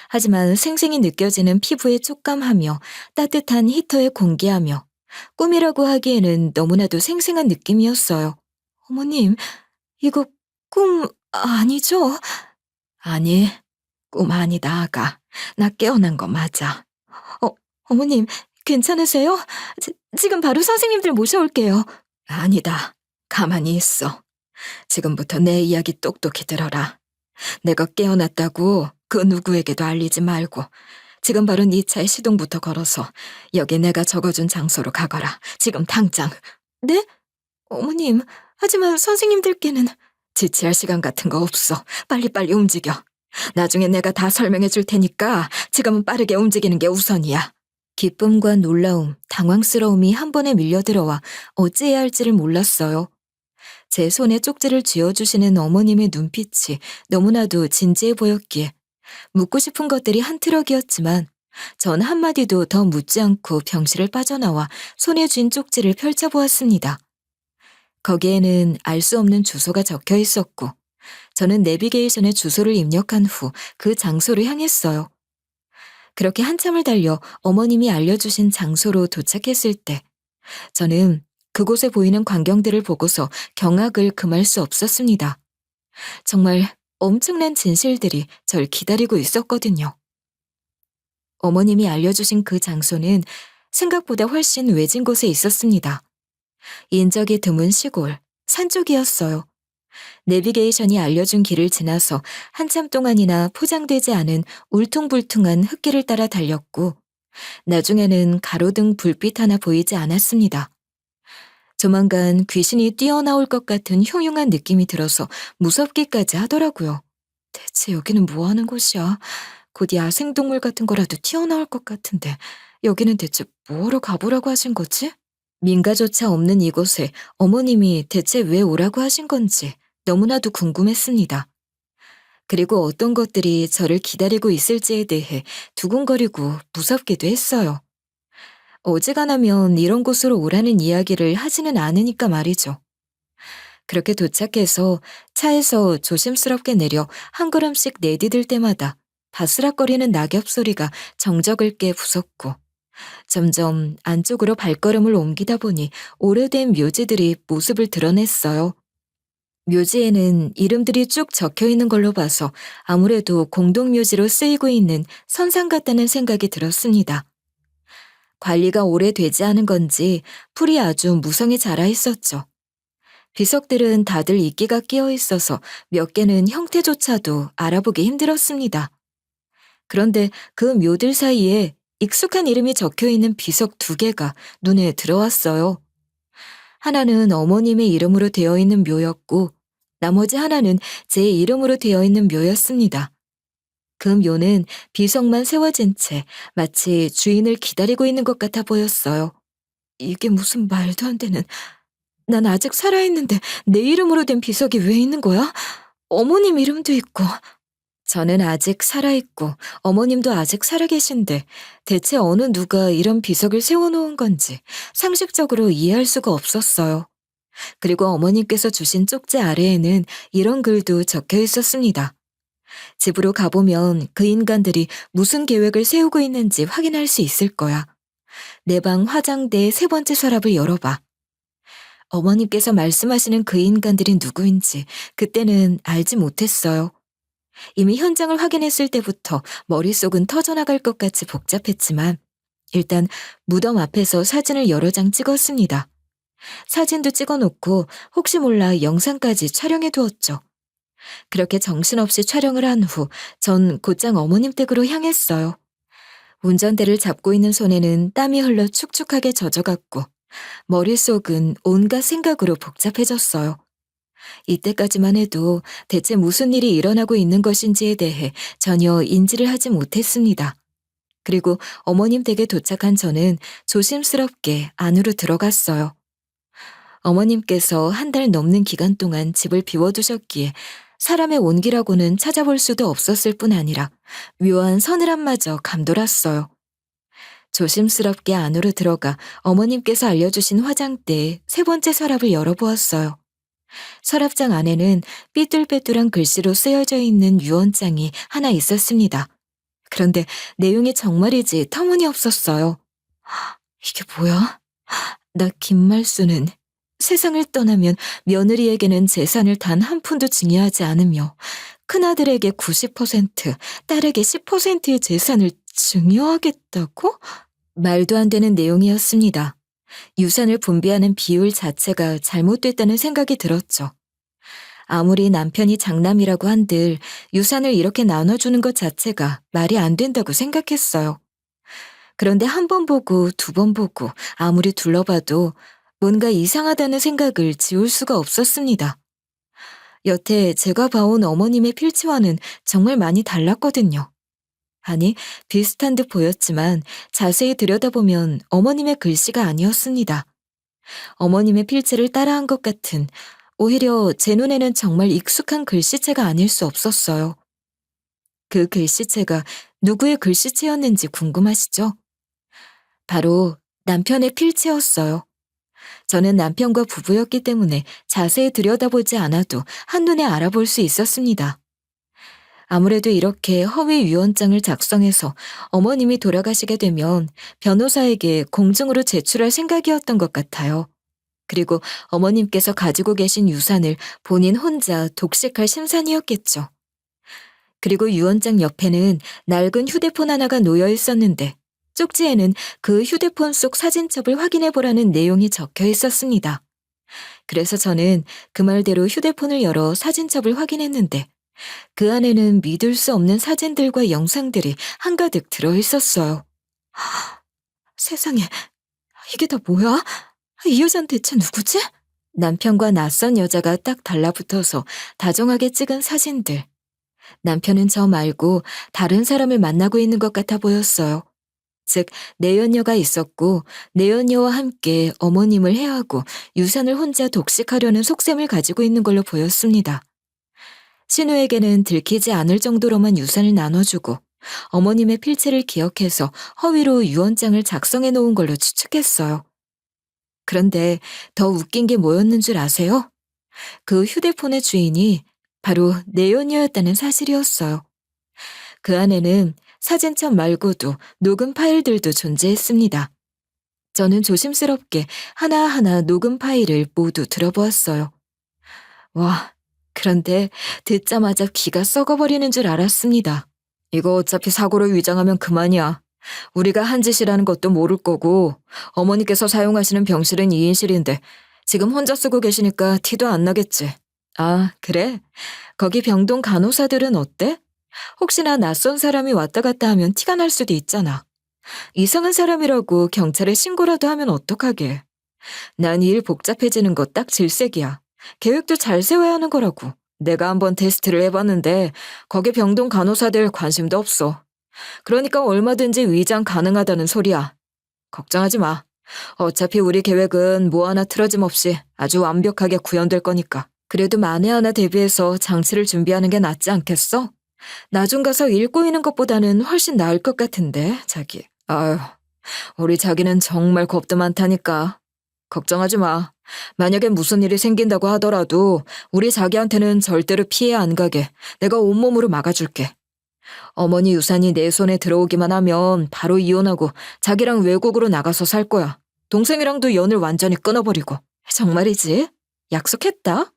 Speaker 1: 하지만 생생히 느껴지는 피부의 촉감하며 따뜻한 히터의 공기하며 꿈이라고 하기에는 너무나도 생생한 느낌이었어요. 어머님, 이거 꿈 아니죠? 아니, 꿈 아니다, 아가. 나 깨어난 거 맞아. 어, 어머님, 괜찮으세요? 지금 바로 선생님들 모셔올게요. 아니다. 가만히 있어. 지금부터 내 이야기 똑똑히 들어라. 내가 깨어났다고 그 누구에게도 알리지 말고 지금 바로 네 차에 시동부터 걸어서 여기 내가 적어준 장소로 가거라. 지금 당장. 네? 어머님, 하지만 선생님들께는 지체할 시간 같은 거 없어. 빨리빨리 움직여. 나중에 내가 다 설명해 줄 테니까 지금은 빠르게 움직이는 게 우선이야. 기쁨과 놀라움, 당황스러움이 한 번에 밀려들어와 어찌해야 할지를 몰랐어요. 제 손에 쪽지를 쥐어주시는 어머님의 눈빛이 너무나도 진지해 보였기에 묻고 싶은 것들이 한 트럭이었지만 전 한마디도 더 묻지 않고 병실을 빠져나와 손에 쥔 쪽지를 펼쳐보았습니다. 거기에는 알 수 없는 주소가 적혀 있었고 저는 내비게이션에 주소를 입력한 후 그 장소를 향했어요. 그렇게 한참을 달려 어머님이 알려주신 장소로 도착했을 때 저는 그곳에 보이는 광경들을 보고서 경악을 금할 수 없었습니다. 정말 엄청난 진실들이 절 기다리고 있었거든요. 어머님이 알려주신 그 장소는 생각보다 훨씬 외진 곳에 있었습니다. 인적이 드문 시골, 산 쪽이었어요. 내비게이션이 알려준 길을 지나서 한참 동안이나 포장되지 않은 울퉁불퉁한 흙길을 따라 달렸고 나중에는 가로등 불빛 하나 보이지 않았습니다. 조만간 귀신이 뛰어나올 것 같은 흉흉한 느낌이 들어서 무섭기까지 하더라고요. 대체 여기는 뭐 하는 곳이야? 곧 야생동물 같은 거라도 튀어나올 것 같은데 여기는 대체 뭐하러 가보라고 하신 거지? 민가조차 없는 이곳에 어머님이 대체 왜 오라고 하신 건지 너무나도 궁금했습니다. 그리고 어떤 것들이 저를 기다리고 있을지에 대해 두근거리고 무섭기도 했어요. 어지간하면 이런 곳으로 오라는 이야기를 하지는 않으니까 말이죠. 그렇게 도착해서 차에서 조심스럽게 내려 한 걸음씩 내디딜 때마다 바스락거리는 낙엽 소리가 정적을 깨 부쉈고 점점 안쪽으로 발걸음을 옮기다 보니 오래된 묘지들이 모습을 드러냈어요. 묘지에는 이름들이 쭉 적혀 있는 걸로 봐서 아무래도 공동묘지로 쓰이고 있는 선상 같다는 생각이 들었습니다. 관리가 오래되지 않은 건지 풀이 아주 무성히 자라 있었죠. 비석들은 다들 이끼가 끼어 있어서 몇 개는 형태조차도 알아보기 힘들었습니다. 그런데 그 묘들 사이에 익숙한 이름이 적혀 있는 비석 2개가 눈에 들어왔어요. 하나는 어머님의 이름으로 되어 있는 묘였고 나머지 하나는 제 이름으로 되어 있는 묘였습니다. 그 묘는 비석만 세워진 채 마치 주인을 기다리고 있는 것 같아 보였어요. 이게 무슨 말도 안 되는... 난 아직 살아있는데 내 이름으로 된 비석이 왜 있는 거야? 어머님 이름도 있고... 저는 아직 살아있고 어머님도 아직 살아계신데 대체 어느 누가 이런 비석을 세워놓은 건지 상식적으로 이해할 수가 없었어요. 그리고 어머님께서 주신 쪽지 아래에는 이런 글도 적혀 있었습니다. 집으로 가보면 그 인간들이 무슨 계획을 세우고 있는지 확인할 수 있을 거야. 내 방 화장대 3번째 서랍을 열어봐. 어머님께서 말씀하시는 그 인간들이 누구인지 그때는 알지 못했어요. 이미 현장을 확인했을 때부터 머릿속은 터져나갈 것 같이 복잡했지만 일단 무덤 앞에서 사진을 여러 장 찍었습니다. 사진도 찍어놓고 혹시 몰라 영상까지 촬영해두었죠. 그렇게 정신없이 촬영을 한 후 전 곧장 어머님 댁으로 향했어요. 운전대를 잡고 있는 손에는 땀이 흘러 축축하게 젖어갔고 머릿속은 온갖 생각으로 복잡해졌어요. 이때까지만 해도 대체 무슨 일이 일어나고 있는 것인지에 대해 전혀 인지를 하지 못했습니다. 그리고 어머님 댁에 도착한 저는 조심스럽게 안으로 들어갔어요. 어머님께서 한 달 넘는 기간 동안 집을 비워두셨기에 사람의 온기라고는 찾아볼 수도 없었을 뿐 아니라 묘한 서늘함마저 감돌았어요. 조심스럽게 안으로 들어가 어머님께서 알려주신 화장대에 세 번째 서랍을 열어보았어요. 서랍장 안에는 삐뚤빼뚤한 글씨로 쓰여져 있는 유언장이 하나 있었습니다. 그런데 내용이 정말이지 터무니없었어요. 이게 뭐야? 나 김말수는 세상을 떠나면 며느리에게는 재산을 단 한 푼도 증여하지 않으며 큰아들에게 90%, 딸에게 10%의 재산을 증여하겠다고? 말도 안 되는 내용이었습니다. 유산을 분배하는 비율 자체가 잘못됐다는 생각이 들었죠. 아무리 남편이 장남이라고 한들 유산을 이렇게 나눠주는 것 자체가 말이 안 된다고 생각했어요. 그런데 한 번 보고 두 번 보고 아무리 둘러봐도 뭔가 이상하다는 생각을 지울 수가 없었습니다. 여태 제가 봐온 어머님의 필치와는 정말 많이 달랐거든요. 아니, 비슷한 듯 보였지만 자세히 들여다보면 어머님의 글씨가 아니었습니다. 어머님의 필체를 따라한 것 같은, 오히려 제 눈에는 정말 익숙한 글씨체가 아닐 수 없었어요. 그 글씨체가 누구의 글씨체였는지 궁금하시죠? 바로 남편의 필체였어요. 저는 남편과 부부였기 때문에 자세히 들여다보지 않아도 한눈에 알아볼 수 있었습니다. 아무래도 이렇게 허위 유언장을 작성해서 어머님이 돌아가시게 되면 변호사에게 공증으로 제출할 생각이었던 것 같아요. 그리고 어머님께서 가지고 계신 유산을 본인 혼자 독식할 심산이었겠죠. 그리고 유언장 옆에는 낡은 휴대폰 하나가 놓여 있었는데 쪽지에는 그 휴대폰 속 사진첩을 확인해 보라는 내용이 적혀 있었습니다. 그래서 저는 그 말대로 휴대폰을 열어 사진첩을 확인했는데 그 안에는 믿을 수 없는 사진들과 영상들이 한가득 들어 있었어요. 세상에, 이게 다 뭐야? 이 여잔 대체 누구지? 남편과 낯선 여자가 딱 달라붙어서 다정하게 찍은 사진들. 남편은 저 말고 다른 사람을 만나고 있는 것 같아 보였어요. 즉, 내연녀가 있었고 내연녀와 함께 어머님을 해하고 유산을 혼자 독식하려는 속셈을 가지고 있는 걸로 보였습니다. 신우에게는 들키지 않을 정도로만 유산을 나눠주고 어머님의 필체를 기억해서 허위로 유언장을 작성해 놓은 걸로 추측했어요. 그런데 더 웃긴 게 뭐였는 줄 아세요? 그 휴대폰의 주인이 바로 내연녀였다는 사실이었어요. 그 안에는 사진첩 말고도 녹음 파일들도 존재했습니다. 저는 조심스럽게 하나하나 녹음 파일을 모두 들어보았어요. 와, 그런데 듣자마자 기가 썩어버리는 줄 알았습니다. 이거 어차피 사고로 위장하면 그만이야. 우리가 한 짓이라는 것도 모를 거고 어머니께서 사용하시는 병실은 2인실인데 지금 혼자 쓰고 계시니까 티도 안 나겠지. 아, 그래? 거기 병동 간호사들은 어때? 혹시나 낯선 사람이 왔다 갔다 하면 티가 날 수도 있잖아. 이상한 사람이라고 경찰에 신고라도 하면 어떡하게. 난 일 복잡해지는 거 딱 질색이야. 계획도 잘 세워야 하는 거라고. 내가 한번 테스트를 해봤는데 거기 병동 간호사들 관심도 없어. 그러니까 얼마든지 위장 가능하다는 소리야. 걱정하지 마. 어차피 우리 계획은 뭐 하나 틀어짐 없이 아주 완벽하게 구현될 거니까. 그래도 만에 하나 대비해서 장치를 준비하는 게 낫지 않겠어? 나중 가서 일 꼬이는 것보다는 훨씬 나을 것 같은데, 자기. 아유, 우리 자기는 정말 겁도 많다니까. 걱정하지 마. 만약에 무슨 일이 생긴다고 하더라도 우리 자기한테는 절대로 피해 안 가게 내가 온몸으로 막아줄게. 어머니 유산이 내 손에 들어오기만 하면 바로 이혼하고 자기랑 외국으로 나가서 살 거야. 동생이랑도 연을 완전히 끊어버리고. 정말이지? 약속했다?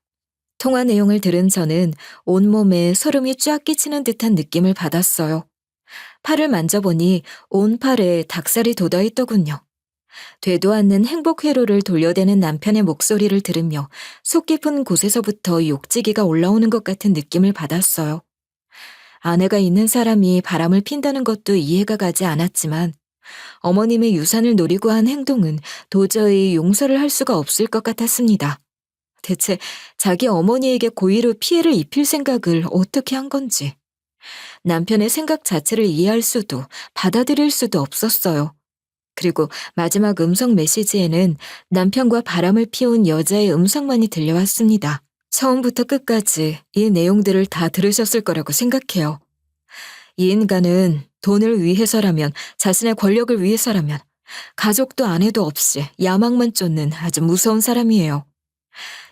Speaker 1: 통화 내용을 들은 저는 온몸에 소름이 쫙 끼치는 듯한 느낌을 받았어요. 팔을 만져보니 온 팔에 닭살이 돋아있더군요. 되도 않는 행복 회로를 돌려대는 남편의 목소리를 들으며 속 깊은 곳에서부터 욕지기가 올라오는 것 같은 느낌을 받았어요. 아내가 있는 사람이 바람을 핀다는 것도 이해가 가지 않았지만 어머님의 유산을 노리고 한 행동은 도저히 용서를 할 수가 없을 것 같았습니다. 대체 자기 어머니에게 고의로 피해를 입힐 생각을 어떻게 한 건지. 남편의 생각 자체를 이해할 수도 받아들일 수도 없었어요. 그리고 마지막 음성 메시지에는 남편과 바람을 피운 여자의 음성만이 들려왔습니다. 처음부터 끝까지 이 내용들을 다 들으셨을 거라고 생각해요. 이 인간은 돈을 위해서라면, 자신의 권력을 위해서라면 가족도 아내도 없이 야망만 쫓는 아주 무서운 사람이에요.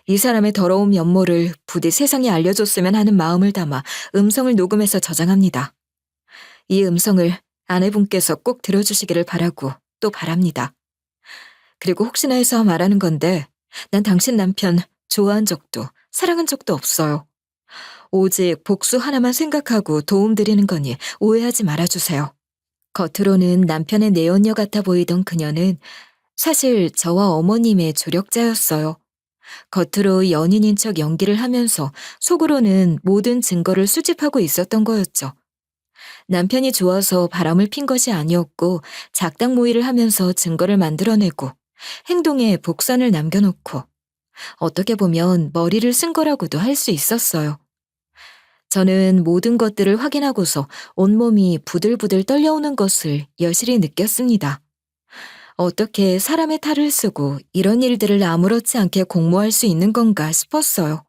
Speaker 1: 이 사람의 더러운 면모를 부디 세상에 알려줬으면 하는 마음을 담아 음성을 녹음해서 저장합니다. 이 음성을 아내분께서 꼭 들어주시기를 바라고 또 바랍니다. 그리고 혹시나 해서 말하는 건데, 난 당신 남편 좋아한 적도 사랑한 적도 없어요. 오직 복수 하나만 생각하고 도움드리는 거니 오해하지 말아주세요. 겉으로는 남편의 내연녀 같아 보이던 그녀는 사실 저와 어머님의 조력자였어요. 겉으로 연인인 척 연기를 하면서 속으로는 모든 증거를 수집하고 있었던 거였죠. 남편이 좋아서 바람을 핀 것이 아니었고 작당 모의를 하면서 증거를 만들어내고 행동에 복선을 남겨놓고 어떻게 보면 머리를 쓴 거라고도 할 수 있었어요. 저는 모든 것들을 확인하고서 온몸이 부들부들 떨려오는 것을 여실히 느꼈습니다. 어떻게 사람의 탈을 쓰고 이런 일들을 아무렇지 않게 공모할 수 있는 건가 싶었어요.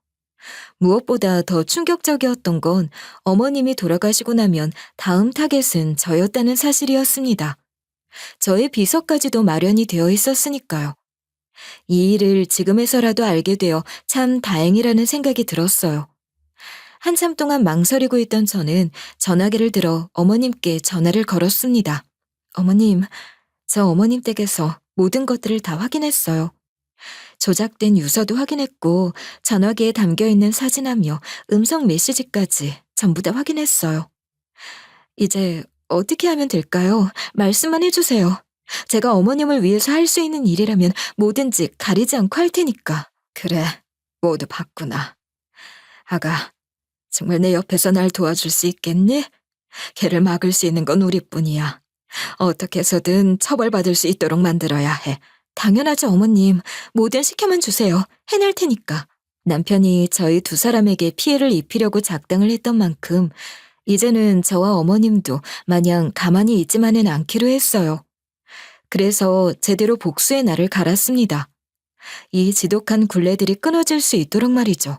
Speaker 1: 무엇보다 더 충격적이었던 건 어머님이 돌아가시고 나면 다음 타겟은 저였다는 사실이었습니다. 저의 비서까지도 마련이 되어 있었으니까요. 이 일을 지금에서라도 알게 되어 참 다행이라는 생각이 들었어요. 한참 동안 망설이고 있던 저는 전화기를 들어 어머님께 전화를 걸었습니다. 어머님, 저 어머님 댁에서 모든 것들을 다 확인했어요. 조작된 유서도 확인했고 전화기에 담겨있는 사진하며 음성 메시지까지 전부 다 확인했어요. 이제 어떻게 하면 될까요? 말씀만 해주세요. 제가 어머님을 위해서 할 수 있는 일이라면 뭐든지 가리지 않고 할 테니까. 그래, 모두 봤구나. 아가, 정말 내 옆에서 날 도와줄 수 있겠니? 걔를 막을 수 있는 건 우리뿐이야. 어떻게 해서든 처벌받을 수 있도록 만들어야 해. 당연하죠, 어머님. 뭐든 시켜만 주세요. 해낼 테니까. 남편이 저희 두 사람에게 피해를 입히려고 작당을 했던 만큼 이제는 저와 어머님도 마냥 가만히 있지만은 않기로 했어요. 그래서 제대로 복수의 날을 갈았습니다. 이 지독한 굴레들이 끊어질 수 있도록 말이죠.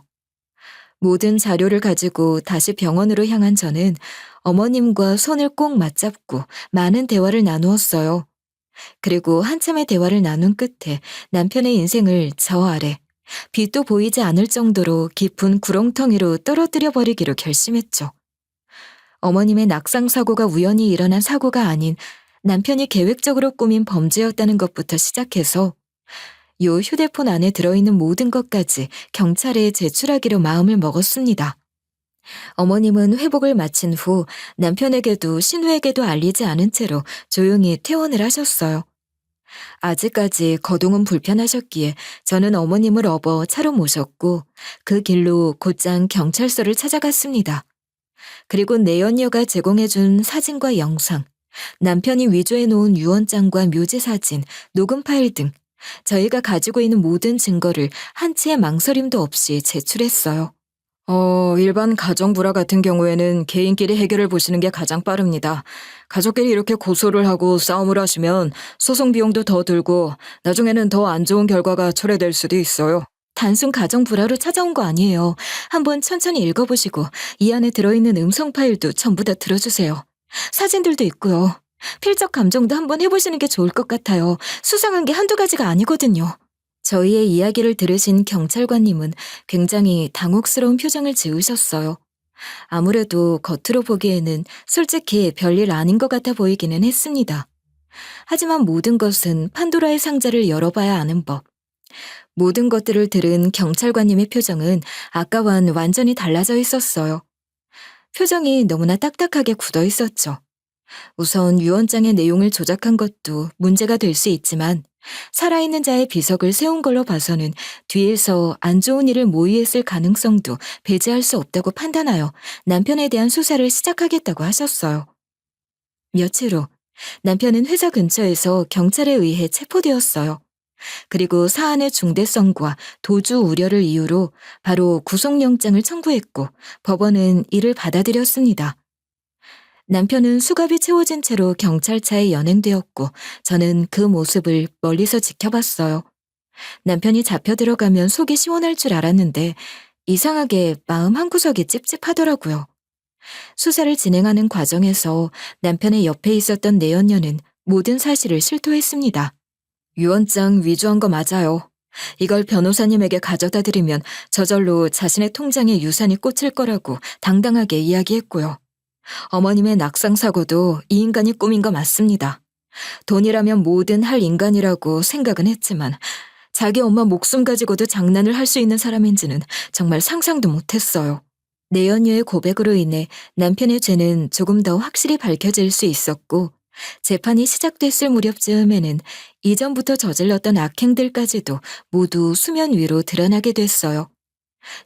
Speaker 1: 모든 자료를 가지고 다시 병원으로 향한 저는 어머님과 손을 꼭 맞잡고 많은 대화를 나누었어요. 그리고 한참의 대화를 나눈 끝에 남편의 인생을 저 아래 빛도 보이지 않을 정도로 깊은 구렁텅이로 떨어뜨려 버리기로 결심했죠. 어머님의 낙상 사고가 우연히 일어난 사고가 아닌 남편이 계획적으로 꾸민 범죄였다는 것부터 시작해서 요 휴대폰 안에 들어있는 모든 것까지 경찰에 제출하기로 마음을 먹었습니다. 어머님은 회복을 마친 후 남편에게도 신우에게도 알리지 않은 채로 조용히 퇴원을 하셨어요. 아직까지 거동은 불편하셨기에 저는 어머님을 업어 차로 모셨고 그 길로 곧장 경찰서를 찾아갔습니다. 그리고 내연녀가 제공해준 사진과 영상, 남편이 위조해 놓은 유언장과 묘지 사진, 녹음 파일 등 저희가 가지고 있는 모든 증거를 한 치의 망설임도 없이 제출했어요. 일반 가정 불화 같은 경우에는 개인끼리 해결을 보시는 게 가장 빠릅니다. 가족끼리 이렇게 고소를 하고 싸움을 하시면 소송 비용도 더 들고 나중에는 더 안 좋은 결과가 초래될 수도 있어요. 단순 가정 불화로 찾아온 거 아니에요. 한번 천천히 읽어보시고 이 안에 들어있는 음성 파일도 전부 다 들어주세요. 사진들도 있고요. 필적 감정도 한번 해보시는 게 좋을 것 같아요. 수상한 게 한두 가지가 아니거든요. 저희의 이야기를 들으신 경찰관님은 굉장히 당혹스러운 표정을 지으셨어요. 아무래도 겉으로 보기에는 솔직히 별일 아닌 것 같아 보이기는 했습니다. 하지만 모든 것은 판도라의 상자를 열어봐야 아는 법. 모든 것들을 들은 경찰관님의 표정은 아까와는 완전히 달라져 있었어요. 표정이 너무나 딱딱하게 굳어 있었죠. 우선 유언장의 내용을 조작한 것도 문제가 될 수 있지만 살아있는 자의 비석을 세운 걸로 봐서는 뒤에서 안 좋은 일을 모의했을 가능성도 배제할 수 없다고 판단하여 남편에 대한 수사를 시작하겠다고 하셨어요. 며칠 후 남편은 회사 근처에서 경찰에 의해 체포되었어요. 그리고 사안의 중대성과 도주 우려를 이유로 바로 구속영장을 청구했고 법원은 이를 받아들였습니다. 남편은 수갑이 채워진 채로 경찰차에 연행되었고 저는 그 모습을 멀리서 지켜봤어요. 남편이 잡혀 들어가면 속이 시원할 줄 알았는데 이상하게 마음 한구석이 찝찝하더라고요. 수사를 진행하는 과정에서 남편의 옆에 있었던 내연녀는 모든 사실을 실토했습니다. 유언장 위조한 거 맞아요. 이걸 변호사님에게 가져다 드리면 저절로 자신의 통장에 유산이 꽂힐 거라고 당당하게 이야기했고요. 어머님의 낙상 사고도 이 인간이 꾸민 거 맞습니다. 돈이라면 뭐든 할 인간이라고 생각은 했지만 자기 엄마 목숨 가지고도 장난을 할 수 있는 사람인지는 정말 상상도 못했어요. 내연녀의 고백으로 인해 남편의 죄는 조금 더 확실히 밝혀질 수 있었고 재판이 시작됐을 무렵쯤에는 이전부터 저질렀던 악행들까지도 모두 수면 위로 드러나게 됐어요.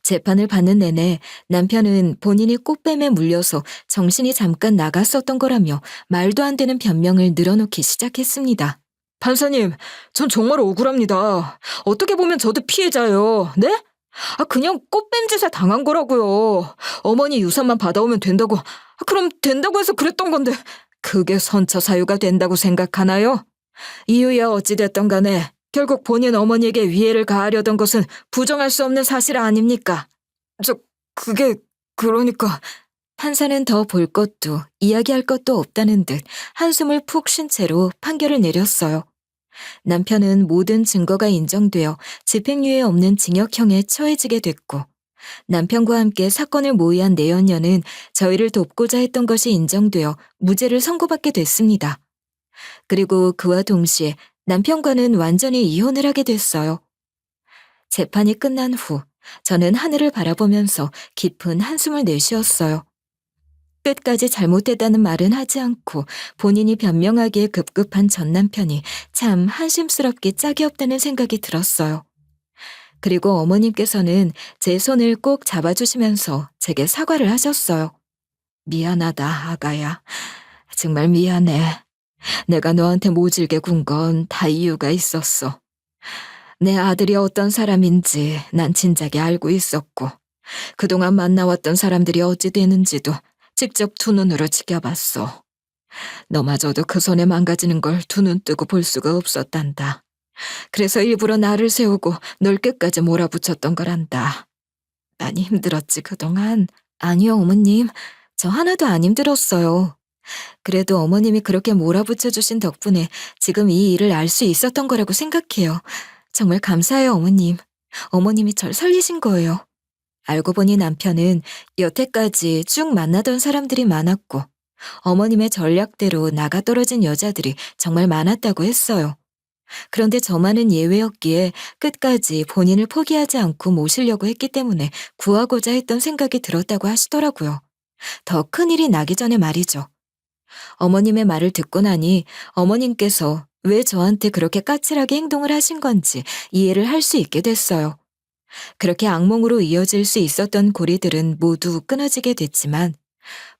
Speaker 1: 재판을 받는 내내 남편은 본인이 꽃뱀에 물려서 정신이 잠깐 나갔었던 거라며 말도 안 되는 변명을 늘어놓기 시작했습니다. 판사님, 전 정말 억울합니다. 어떻게 보면 저도 피해자예요. 네? 그냥 꽃뱀 짓에 당한 거라고요. 어머니 유산만 받아오면 된다고. 그럼 된다고 해서 그랬던 건데 그게 선처 사유가 된다고 생각하나요? 이유야 어찌됐던 간에 결국 본인 어머니에게 위해를 가하려던 것은 부정할 수 없는 사실 아닙니까? 그게 그러니까. 판사는 더 볼 것도 이야기할 것도 없다는 듯 한숨을 푹 쉰 채로 판결을 내렸어요. 남편은 모든 증거가 인정되어 집행유예 없는 징역형에 처해지게 됐고 남편과 함께 사건을 모의한 내연녀는 저희를 돕고자 했던 것이 인정되어 무죄를 선고받게 됐습니다. 그리고 그와 동시에 남편과는 완전히 이혼을 하게 됐어요. 재판이 끝난 후 저는 하늘을 바라보면서 깊은 한숨을 내쉬었어요. 끝까지 잘못했다는 말은 하지 않고 본인이 변명하기에 급급한 전 남편이 참 한심스럽게 짝이 없다는 생각이 들었어요. 그리고 어머님께서는 제 손을 꼭 잡아주시면서 제게 사과를 하셨어요. 미안하다, 아가야. 정말 미안해. 내가 너한테 모질게 군 건 다 이유가 있었어. 내 아들이 어떤 사람인지 난 진작에 알고 있었고 그동안 만나왔던 사람들이 어찌 되는지도 직접 두 눈으로 지켜봤어. 너마저도 그 손에 망가지는 걸 두 눈 뜨고 볼 수가 없었단다. 그래서 일부러 나를 세우고 널 끝까지 몰아붙였던 거란다. 많이 힘들었지 그동안. 아니요 어머님, 저 하나도 안 힘들었어요. 그래도 어머님이 그렇게 몰아붙여주신 덕분에 지금 이 일을 알 수 있었던 거라고 생각해요. 정말 감사해요 어머님. 어머님이 절 살리신 거예요. 알고 보니 남편은 여태까지 쭉 만나던 사람들이 많았고 어머님의 전략대로 나가떨어진 여자들이 정말 많았다고 했어요. 그런데 저만은 예외였기에 끝까지 본인을 포기하지 않고 모시려고 했기 때문에 구하고자 했던 생각이 들었다고 하시더라고요. 더 큰일이 나기 전에 말이죠. 어머님의 말을 듣고 나니 어머님께서 왜 저한테 그렇게 까칠하게 행동을 하신 건지 이해를 할 수 있게 됐어요. 그렇게 악몽으로 이어질 수 있었던 고리들은 모두 끊어지게 됐지만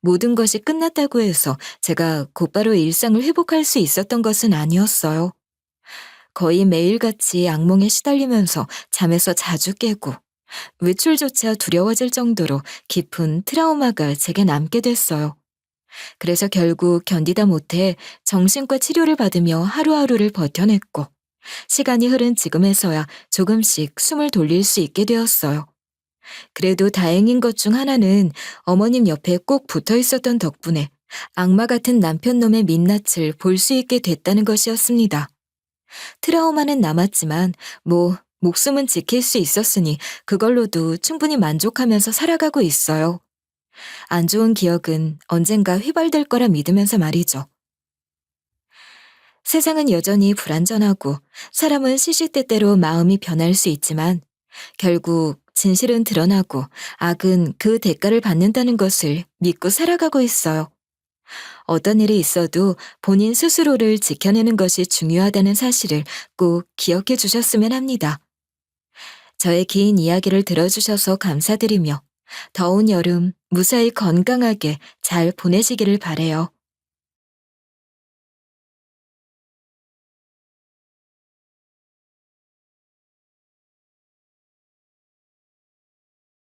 Speaker 1: 모든 것이 끝났다고 해서 제가 곧바로 일상을 회복할 수 있었던 것은 아니었어요. 거의 매일같이 악몽에 시달리면서 잠에서 자주 깨고 외출조차 두려워질 정도로 깊은 트라우마가 제게 남게 됐어요. 그래서 결국 견디다 못해 정신과 치료를 받으며 하루하루를 버텨냈고 시간이 흐른 지금에서야 조금씩 숨을 돌릴 수 있게 되었어요. 그래도 다행인 것 중 하나는 어머님 옆에 꼭 붙어 있었던 덕분에 악마 같은 남편놈의 민낯을 볼 수 있게 됐다는 것이었습니다. 트라우마는 남았지만 목숨은 지킬 수 있었으니 그걸로도 충분히 만족하면서 살아가고 있어요. 안 좋은 기억은 언젠가 휘발될 거라 믿으면서 말이죠. 세상은 여전히 불완전하고 사람은 시시때때로 마음이 변할 수 있지만 결국 진실은 드러나고 악은 그 대가를 받는다는 것을 믿고 살아가고 있어요. 어떤 일이 있어도 본인 스스로를 지켜내는 것이 중요하다는 사실을 꼭 기억해 주셨으면 합니다. 저의 긴 이야기를 들어주셔서 감사드리며 더운 여름 무사히 건강하게 잘 보내시기를 바래요.